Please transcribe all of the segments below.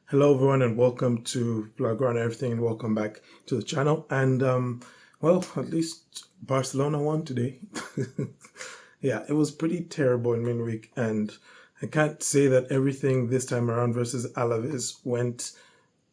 Hello, everyone, and welcome to Blog on Everything, and welcome back to the channel. And well, at least Barcelona won today. Yeah, it was pretty terrible in midweek, and I can't say that everything this time around versus Alaves went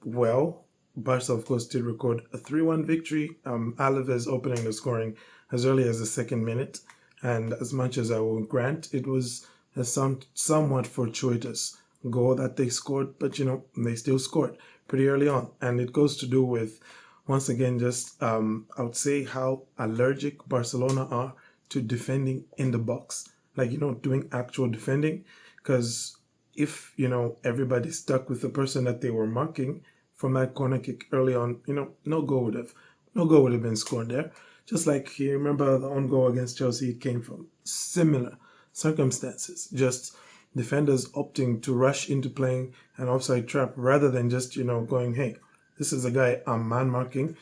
well. Barca, of course, did record a 3-1 victory. Alaves opening the scoring as early as the second minute, and as much as I will grant, it was a somewhat fortuitous goal that they scored, but they still scored pretty early on, and it goes to do with once again just I would say how allergic Barcelona are to defending in the box, like doing actual defending, because if everybody's stuck with the person that they were marking from that corner kick early on, no goal would have been scored there. Just like you remember the own goal against Chelsea, it came from similar circumstances. Just defenders opting to rush into playing an offside trap rather than just going, hey, this is a guy I'm man marking.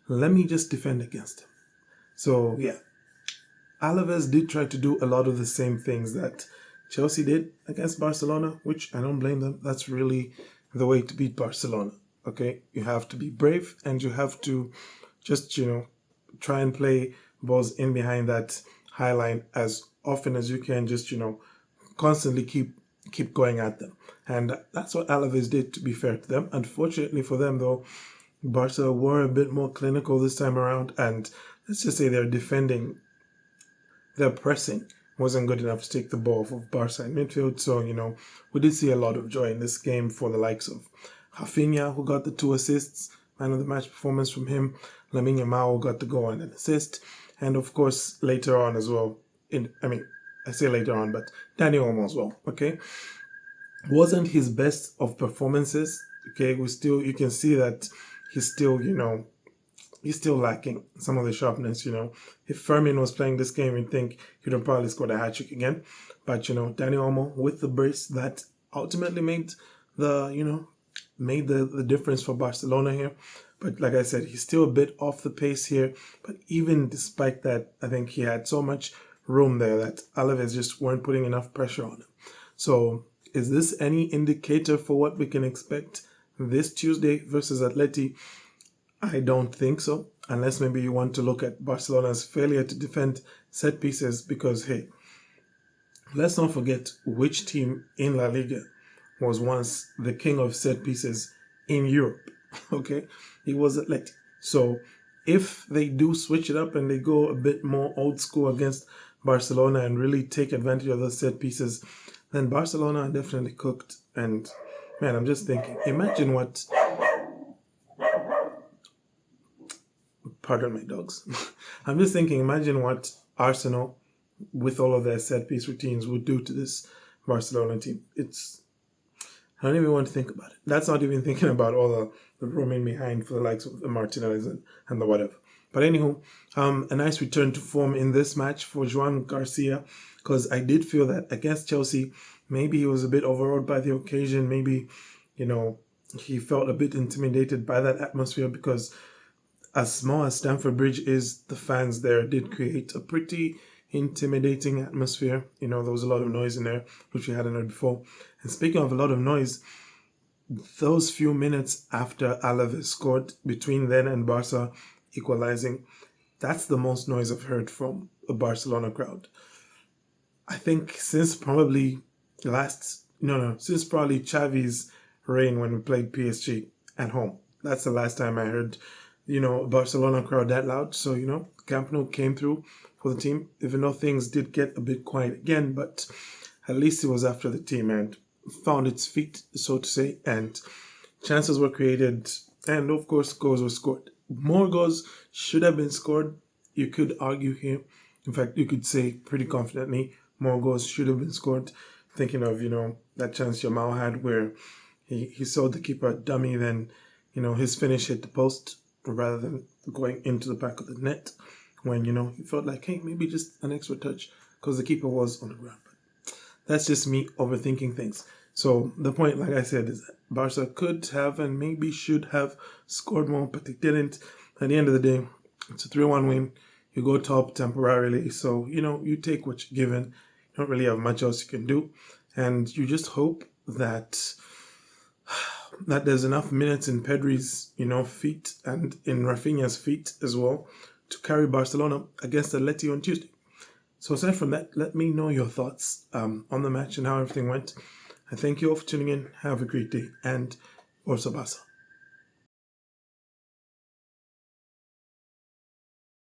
Let me just defend against him. So yeah, Alaves did try to do a lot of the same things that Chelsea did against Barcelona, which I don't blame them. That's really the way to beat Barcelona. Okay, you have to be brave and you have to just try and play balls in behind that high line as often as you can. Just constantly keep going at them, and that's what Alaves did. To be fair to them, unfortunately for them though, Barca were a bit more clinical this time around, and let's just say their pressing wasn't good enough to take the ball off of Barca in midfield. So, we did see a lot of joy in this game for the likes of Raphinha, who got the 2 assists, man of the match performance from him. Yamal got the goal and an assist. And of course, later on as well, I say later on, but Dani Olmo as well, okay? Wasn't his best of performances, okay? You can see that he's still, he's still lacking some of the sharpness. If Fermin was playing this game, you'd think he'd have probably scored a hat trick again. But Dani Olmo with the brace that ultimately made the difference for Barcelona here. But like I said, he's still a bit off the pace here. But even despite that, I think he had so much room there that Alaves just weren't putting enough pressure on him. So is this any indicator for what we can expect this Tuesday versus Atleti? I don't think so, unless maybe you want to look at Barcelona's failure to defend set pieces, because, hey, let's not forget which team in La Liga was once the king of set pieces in Europe, okay? It was Atleti. So if they do switch it up and they go a bit more old school against Barcelona and really take advantage of those set pieces, then Barcelona are definitely cooked. And, man, I'm just thinking, imagine what... Pardon my dogs. I'm just thinking, imagine what Arsenal, with all of their set-piece routines, would do to this Barcelona team. I don't even want to think about it. That's not even thinking about all the room in behind for the likes of the Martinellis and the whatever. But anywho, a nice return to form in this match for Joan Garcia, because I did feel that against Chelsea, maybe he was a bit overawed by the occasion. Maybe, he felt a bit intimidated by that atmosphere, because as small as Stamford Bridge is, the fans there did create a pretty intimidating atmosphere. There was a lot of noise in there, which we hadn't heard before. And speaking of a lot of noise, those few minutes after Alaves scored, between then and Barca equalizing, that's the most noise I've heard from a Barcelona crowd. I think since probably since probably Xavi's reign when we played PSG at home. That's the last time I heard Barcelona crowd that loud. So, Camp Nou came through for the team, even though things did get a bit quiet again, but at least it was after the team and found its feet, so to say, and chances were created, and of course, goals were scored. More goals should have been scored, you could argue here. In fact, you could say pretty confidently, more goals should have been scored. Thinking of, that chance Yamal had where he saw the keeper dummy, then, his finish hit the post, rather than going into the back of the net, when he felt like, hey, maybe just an extra touch because the keeper was on the ground. But that's just me overthinking things. So the point, like I said, is that Barca could have and maybe should have scored more, but they didn't. At the end of the day, it's a 3-1 win. You go top temporarily, so you take what you're given. You don't really have much else you can do, and you just hope that that there's enough minutes in Pedri's, feet and in Raphinha's feet as well to carry Barcelona against Atleti on Tuesday. So aside from that, let me know your thoughts on the match and how everything went. I thank you all for tuning in. Have a great day, and Orsa Barca.